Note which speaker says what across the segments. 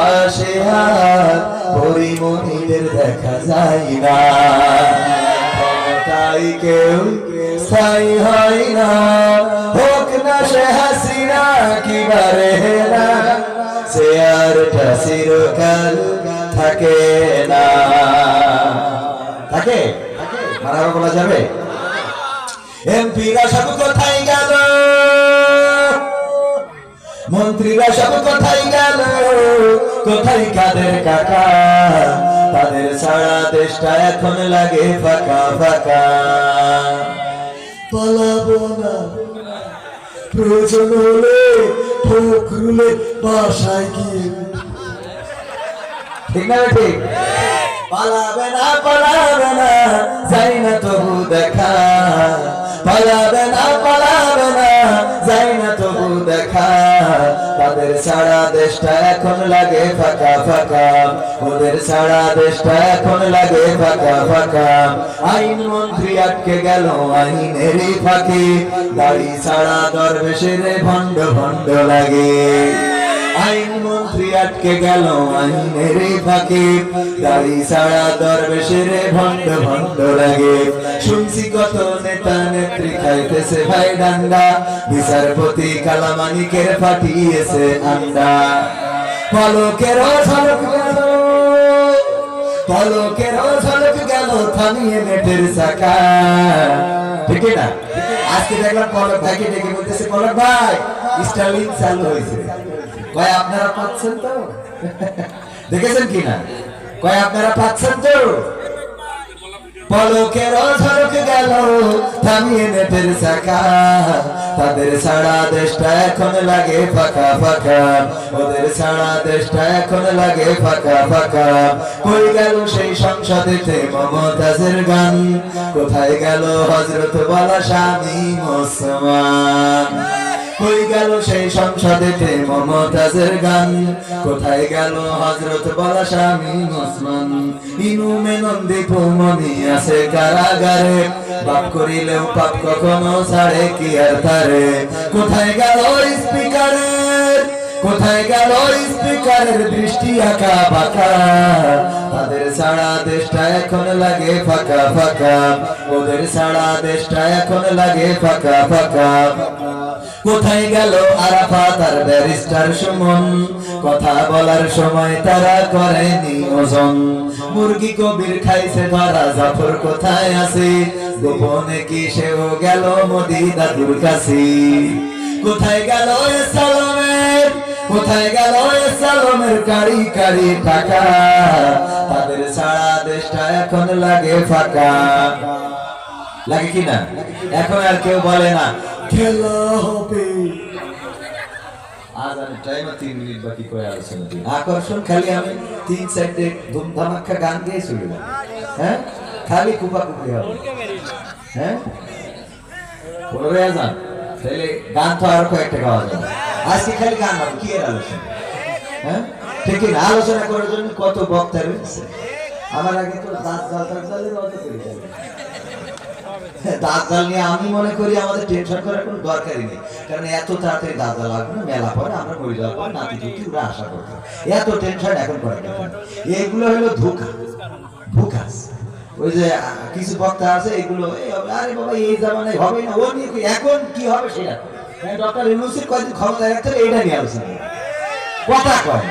Speaker 1: পাশে আর পরিমণিদের দেখা যায় না। ক্ষমতায় কেউ স্থায়ী হয় না, হোক না সে হাসিনা কিবারে না, সে আর চিরকাল থাকে না। থাকে মারা বলা যাবে? এমপিরা সব কোথায় গেল, মন্ত্রীরা সব কোথায় গেল, কোথায় কাদের কাকা? তাদের সারা দেশটা এখন লাগে ফাঁকা ফাঁকা। পালাবো না, প্রয়োজন হলে ফখরুলের বাসায় গিয়ে। ঠিক না ঠিক? পালাবে না পালাবে না, যাই না তবু দেখা। পালাবে না পালাবে না, যাই না তবু দেখা। তাদের সারা দেশটা এখন লাগে ফাঁকা ফাঁকা, ওদের সারা দেশটা এখন লাগে ফাঁকা ফাঁকা। আইন মন্ত্রী আটকে গেল আইনেরই ফাঁকে, দাড়ি ছাড়া দরবেশের ভণ্ড ভণ্ড লাগে। আইন মন্ত্রী আটকে গেল আইনেরই ফাঁকে, দাড়ি ছাড়া দরবেশের ভণ্ড ভণ্ড লাগে। শুনছি কত নেতা নেত্রী খাইতেছে ভাই ডান্ডা, বিচারপতি কালামানিকের ফাটিয়েছে আন্ডা। পলকেরও ঝলক গেল, পলকেরও ঝলক গেল থামিয়ে নেটের চাকা। ঠিক না? আজকে দেখলাম পলক ভাইকে ডেকে বলতেছে, পলক ভাই স্টারলিং চালু হয়েছে, কয় আপনারা পাচ্ছেন তো? দেখেছেন কিনা? কয় আপনারা পাচ্ছেন তো? পলকের ঝলক গেল থামিয়ে নেটের চাকা, তাদের সারা দেশটা এখন লাগে ফাঁকা ফাঁকা, ওদের সারা দেশটা এখন লাগে ফাঁকা ফাঁকা। কই গেল সেই সংসদেতে মমতাজের গান, কোথায় গেল হযরত বলা স্বামী ওসমান? কই গেল সেই সংসদেতে মমতাজের গান, কোথায় গেল হযরত বলা স্বামী ওসমান? ইনু মেনন দীপমণি আছে কারাগারে, পাপ করিলেও পাপ কখনো ছাড়ে কি আর তারে? কোথায় গেল স্পিকারের, কোথায় গেল স্পিকারের দৃষ্টি আঁকা বাঁকা? তাদের সারা দেশটা এখন লাগে ফাঁকা ফাঁকা, ওদের সারা দেশটা এখন লাগে ফাঁকা ফাঁকা। কোথায় গেল আরাফাত আর ব্যারিস্টার সুমন, কথা বলার সময় তারা করেনি ওজন? মুরগি কবির খাইছে ধরা, জাফর কোথায় আছে? গোপনে কি সেও গেল মোদি দাদুর কাছে? কোথায় গেল সালামের, কোথায় গেল সালামের কারি কারি টাকা? তাদের সারা দেশটা এখন লাগে ফাঁকা। লাগে কিনা? এখন আর কেউ বলে না খেলা হবে। আজানের টাইমে 3 মিনিট বাকি করে আলোচনা দিই। আকর্ষণ খালি আমি 3-4টে ধুমধামাক্কা গান গিয়ে চলে যাব। হ্যাঁ, খালি কুপাকুপি হবে। হ্যাঁ, পড়ে আজান তাহলে গান তো আর কয়েকটা গাওয়া যাবে। আজকে খালি গান হবে, কি এর আলোচনা? হ্যাঁ, ঠিক না? আলোচনা করার জন্য কত বক্তা রয়েছে। আমার আগে তো দাঁত জালের অত করে যাবে। দাঁত জাল নিয়ে আমি মনে করি আমাদের টেনশন করার কোনো দরকারই নেই, কারণ এত তাড়াতাড়ি দাঁত জাল লাগবে না। মেলা পরে আমরা মরে যাওয়ার পর নাতি পুতি ওরা আশা করবো, এত টেনশন এখন করার দরকার নেই। এগুলো হলো ধোঁকা, ভুকাস। ওই যে কিছু বক্তা আছে এগুলো, আরে বাবা এই জামানায় হবে না, ও নিয়ে এখন কি হবে সেটা। ডক্টর ইউনূসের কয়েকদিন ক্ষমতা রাখতে হবে, এইটা নিয়ে আলোচনা কথা কয়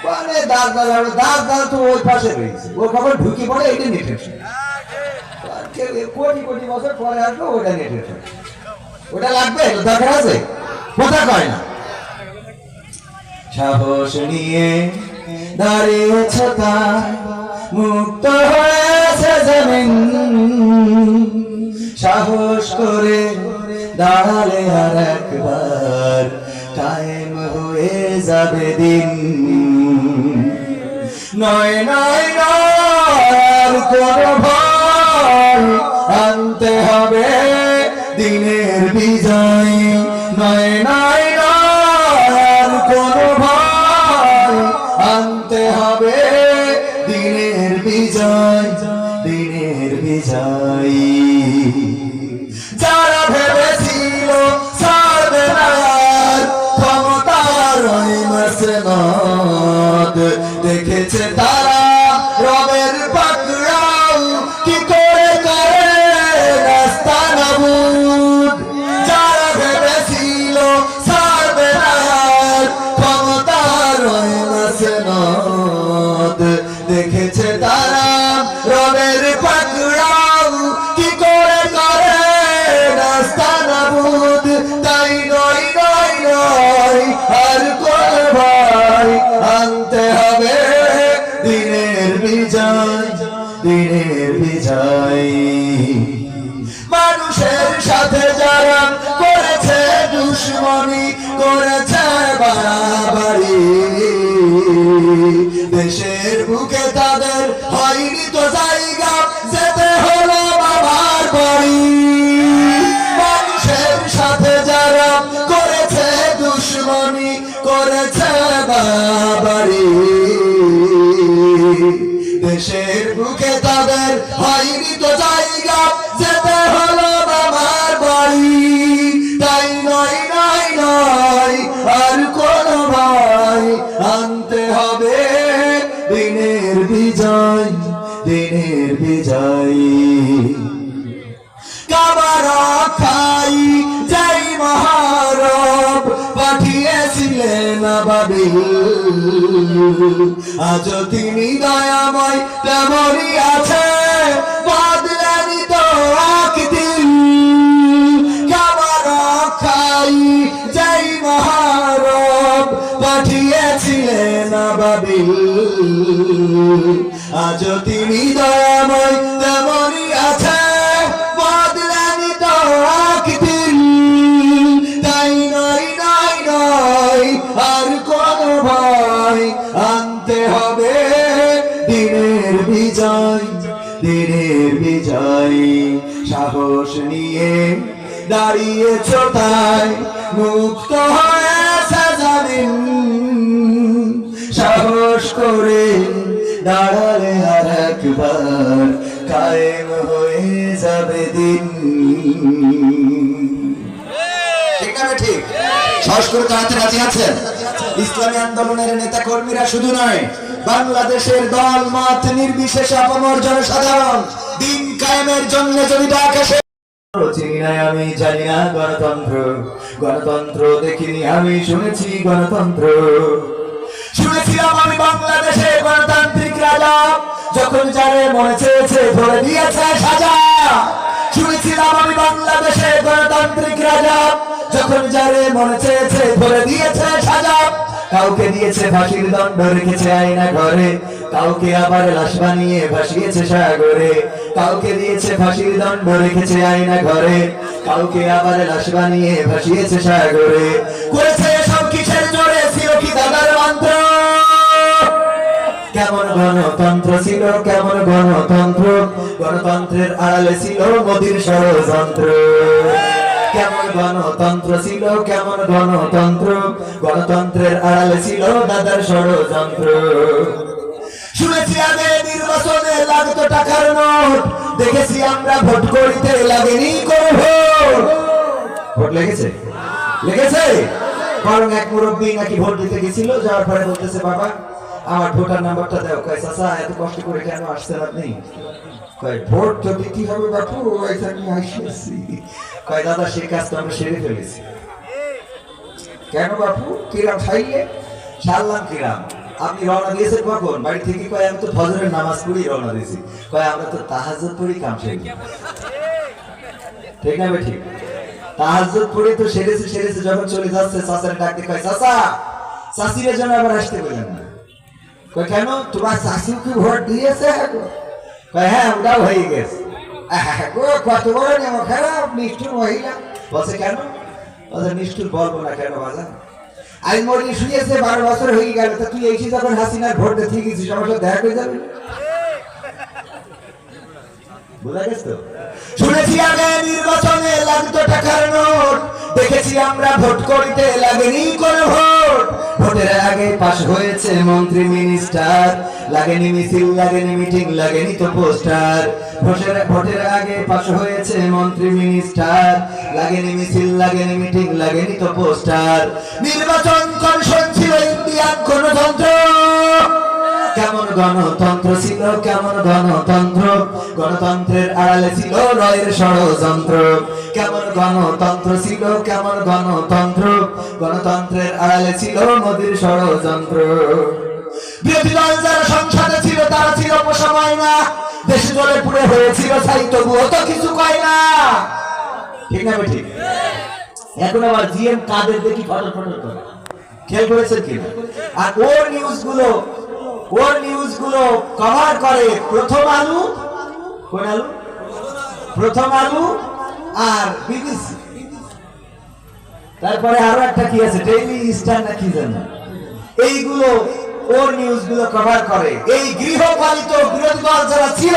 Speaker 1: মানে দাঁত জাল, দাঁত জাল তো ওই পাশে রয়েছে, ও কখন ঢুকি পড়ে এইটা নিয়ে টেনশন। কোটি কোটি বছর পরে আসলো ওটা নিয়ে, ওটা লাগবে, দরকার আছে, কথা কয় না। সাহস নিয়ে দাঁড়িয়েছ তাই মুক্ত হয়েছে জমিন, সাহস করে দাঁড়ালে আর একবার টাইম হয়ে যাবে দিন। নয় নয় নয় কোন ভয়, আনতে হবে দিনের বিজয়। নয় নয় নয় কোন ভয়, আনতে হবে দিনের বিজয়, দিনের বিজয়। যারা ভেবেছিল ছাড়বে না ক্ষমতার ওই মাসনত, দেখেছে তারা রবের পাকড়াও কি করে করে রাস্তা নাবুদ। যারা ভেবেছিল ছাড়বে না ক্ষমতার মাসনদ, দেখেছে তারা রবের পাকড়াও কি করে করে রাস্তা নাবুদ। তাই নয় নয় নয় আর কোন ভয়, আনতে হবে দিনের বিজয়, দিনের বিজয়। মানুষের সাথে যারা করেছে দুশ্মনী, করেছে বাড়াবাড়ি, দেশের বুকে তাদের হয়নি তো জায়গা, যেতে হলো বাবার বাড়ি। মানুষের সাথে যারা করেছে দুশ্মনী, করেছে বাড়াবাড়ি, দেশের বুকে তাদের হয়নি তো জায়গা, যেতে হলো বাবার বাড়ি। তাই নয় নয় নয় আর কোন ভয়, আনতে হবে দিনের বিজয়, দিনের বিজয়। কাবার খাই যাই মহারব পাঠিয়েছিলেন আবাবিল, আজ তিনি দয়াময় তেমনই আছে, বদলানি তো একদিন। কাবার খাই যাই মহারব পাঠিয়েছিলেন আবাবিল, আজ তিনি দয়াময় তেমনই আছে, বদলানি তো একদিন। তাই নয় নয় নয় আর কোন ভয়, আনতে হবে দিনের বিজয়, দিনের বিজয়। সাহস নিয়ে দাঁড়িয়েছ তাই মুক্ত হয়েছে জামিন, সাহস করে দাঁড়ালে আর একবার কায়েম হয়ে যাবে দিন। ঠিক না ঠিক? সাহস করে দাঁড়াতে রাজি আছেন? ইসলামী আন্দোলনের নেতা কর্মীরা শুধু নয়, বাংলাদেশের দল মত নির্বিশেষে আপামর জনসাধারণ দিন কায়েমের জন্য যদি ডাকে চিনি নাই আমি জানি না গণতন্ত্র, গণতন্ত্র দেখিনি আমি শুনেছি গণতন্ত্র। শুনেছিলাম আমি বাংলাদেশে গণতান্ত্রিক রাজা, যখন যারে মনে চেয়েছে ধরে দিয়েছে সাজা। শুনেছিলাম আমি বাংলাদেশে গণতান্ত্রিক রাজা, যখন যারে মনে চেয়েছে ধরে দিয়েছে সাজা। কাউকে দিয়েছে ফাঁসির দণ্ড, রেখেছে আয়না ঘরে, কাউকে আবার লাশ বানিয়ে ভাসিয়েছে সাগরে। কাউকে দিয়েছে ফাঁসির দণ্ড, রেখেছে আয়না ঘরে, কাউকে আবার লাশ বানিয়ে ভাসিয়েছে সাগরে। করেছে সব কিসের জোরে, ছিল কি দাদার মন্ত্র? কেমন গণতন্ত্র ছিল, কেমন গণতন্ত্র, গণতন্ত্রের আড়ালে ছিল মোদির ষড়যন্ত্র। কেমন গণতন্ত্র ছিল, কেমন গণতন্ত্র, গণতন্ত্রের আড়ালে ছিল দাদার ষড়যন্ত্র। শুনেছি আগে নির্বাচনে লাগতো টাকার নোট, দেখেছি আমরা ভোট করিতে লাগেনি কোনো ভোট। ভোট লেগেছে? লেগেছে? বরং এক মুরব্বী নাকি ভোট দিতে গেছিল, যাওয়ার পরে বলতেছে বাবা আমার ভোটার নাম্বারটা দাও। কয় চাচা এত কষ্ট করে কেন আসছেন আপনি? কয় ভোট তো দিতে হবে বাপু, ওইখানে আসছি। কয় দাদা সে কাজ তো আমরা সেরে ফেলেছি। কেন বাপু? কিরাম খাইলে? সারলাম কিরাম। আপনি রওনা দিয়েছেন কখন? বাড়ি থেকে? কয় আমি তো ফজরের নামাজ পড়ি রওনা দিয়েছি। কয় আমরা তো তাহাজ্জুদ পড়ি কাম সেরে। ঠিক না ঠিক? তাহাজ্জুদ পড়ে তো সেরেছে যখন চলে যাচ্ছে চাচার ডাকতে কয় চাচা চাচির জন্য আবার আসতে বললেন না। কয় কেন? তোমার চাচিও কি ভোট দিয়েছে? কয় হ্যাঁ ওটাও হয়ে গেছে। কত বড় নেমো খারাপ নিষ্ঠুর মহিলা। বলছে কেন? বলছে নিষ্ঠুর বলবো না কেন বাজান, আজ মরি শুয়েছে 12 বছর হয়ে গেল, তা তুই এসে যখন হাসিনার ভোট দিতে গেছিস আমার সাথে দেখা করে যাবে। বুঝা গেছে তো? শুনেছি আগে নির্বাচনে লাগতো টাকার নোট, দেখেছি আমরা ভোট করিতে লাগেনি কোন ভোট। ভোটের আগে পাশ হয়েছে মন্ত্রী মিনিস্টার, লাগেনি মিছিল, লাগেনি মিটিং, লাগেনি তো পোস্টার। ভোটের আগে পাশ হয়েছে মন্ত্রী মিনিস্টার, লাগেনি মিছিল, লাগেনি মিটিং, লাগেনি তো পোস্টার। নির্বাচন কমিশন ছিল ইন্ডিয়ান গণতন্ত্র, গণতন্ত্র ছিল, কেমন গণতন্ত্র, গণতন্ত্রের আড়ালে ছিল রয়ের ষড়যন্ত্র। কেমন গণতন্ত্র ছিল, কেমন গণতন্ত্র, গণতন্ত্রের আড়ালে ছিল মোদির ষড়যন্ত্র। বিরোধী দল যারা সংসদে ছিল তারা ছিল পোষা ময়না, দেশ জলে পুড়ে হয়েছিল ছাই, তবুও তো কিছু কয় না। ঠিক না ঠিক? এখন আবার জিএম কাদের দেখি ফটো ফটো করে, খেয়াল করেছেন কিনা? আর ওর নিউজ গুলো কভার করে প্রথম আলো, কোন আলো? প্রথম আলো আর বিবিসি, তারপরে আরো একটা কি আছে ডেইলি স্টার না কি জানো, এইগুলো ওর নিউজ গুলো কভার করে। এই গৃহপালিত বিরোধী দল যারা ছিল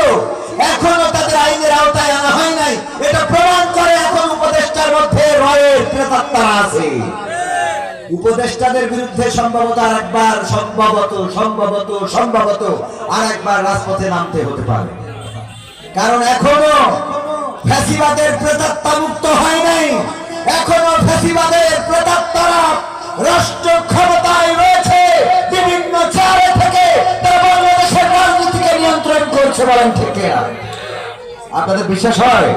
Speaker 1: এখনো তাদের আইনের আওতায় আনা হয় নাই, এটা প্রমাণ করে এখন উপদেষ্টার মধ্যে রয়ের প্রেতাত্মা আছে। উপদেষ্টাদের বিরুদ্ধে সম্ভবত আরেকবার রাজপথে নামতে হতে পারে, কারণ এখনো ফ্যাসিবাদের প্রেতাত্মা মুক্ত হয় নাই। এখনো ফ্যাসিবাদের প্রেতাত্মারা রাষ্ট্র ক্ষমতায় রয়েছে, বিভিন্ন চেয়ারে থেকে তারা বাংলাদেশের রাজনীতিকে নিয়ন্ত্রণ করছে। বলেন ঠিক কিনা? আপনাদের বিশ্বাস হয়?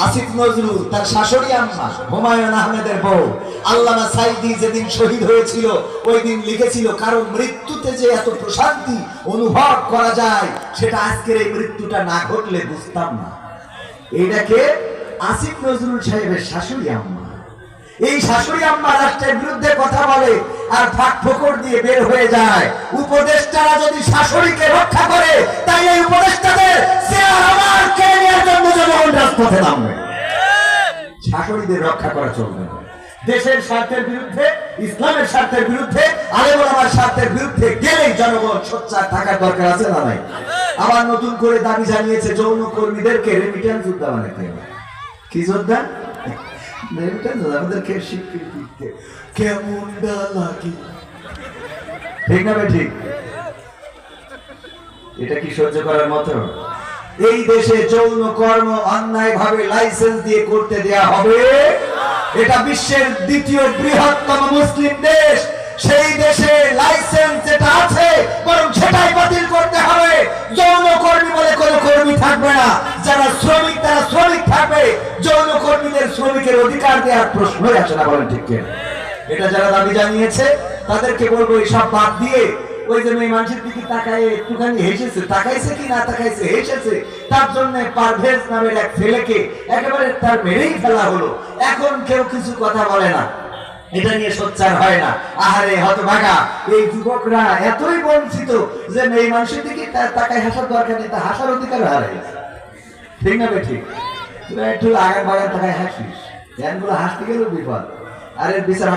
Speaker 1: আসিফ নজরুল তার শাশুড়ি আম্মা হুমায়ুন আহমেদের বউ আল্লামা সাইদি যেদিন শহীদ হয়েছিল ওই দিন লিখেছিল, কারণ মৃত্যুতে যে এত প্রশান্তি অনুভব করা যায় সেটা আজকের এই মৃত্যুটা না ঘটলে বুঝতাম না। এইটাকে আসিফ নজরুল সাহেবের শাশুড়ি আম্মা। এই শাশুড়ি আম্মা রাষ্ট্রের বিরুদ্ধে কথা বলে আর ফাঁক ফোকর দিয়ে বের হয়ে যায়। উপদেষ্টারা যদি শাশুড়িকে রক্ষা করে তাই এই উপদেষ্টাদের চেয়ার আমার কেনিয়ার জন্য জনগণ রাজপথে নামবে। শাশুড়িদের রক্ষা করা চলবে না। দেশের স্বার্থের বিরুদ্ধে, ইসলামের স্বার্থের বিরুদ্ধে, আলেম ওলামার স্বার্থের বিরুদ্ধে গেলেই জনগণ সোচ্চার থাকার দরকার আছে না নাই? আবার নতুন করে দাবি জানিয়েছে যৌন কর্মীদেরকে রেমিটেন্স যোদ্ধা বানাতে হবে। কি যোদ্ধা? আমাদেরকে স্বীকৃতি দিতে কেমনটা লাগে, ঠিক না ভাই? ঠিক? এটা কি সহ্য করার মতো? এই দেশে যৌন কর্ম অন্যায় ভাবে লাইসেন্স দিয়ে করতে দেয়া হবে? এটা বিশ্বের দ্বিতীয় বৃহত্তম মুসলিম দেশ, সেই দেশে লাইসেন্স যেটা আছে বরং সেটাই বাতিল করতে হবে। যৌন কর্মী বলে কোনো কর্মী থাকবে না, যারা শ্রমিক তারা শ্রমিক থাকবে। যৌন কর্মীদের শ্রমিকের অধিকার দেওয়ার প্রশ্নই আসে না। বলেন ঠিক কিনা? এটা যারা দাবি জানিয়েছে তাদেরকে বলবো এইসব বাদ দিয়ে ওই যে মেয়ে মানুষের দিকে তাকায় একটুখানি হেসেছে, তাকাইছে কি না তাকাইছে, হেসেছে, তার জন্য পারভেজ নামের এক ছেলেকে একেবারে তার মেরেই ফেলা হলো। এখন কেউ কিছু কথা বলে না, এটা নিয়ে সোচ্চার হয় না। আহারে হতভাগা এই যুবকরা এতই বঞ্চিত যে মেয়ে মানুষের দিকে তাকায় হাসার দরকার নেই, তা হাসার অধিকার হারাই। ঠিক না ভাই? ঠিক? তোরা একটু আগান বাগান তাকায় হাসিস, জ্ঞানগুলো হাসতে গেলেও বিপদ। আরে বিচার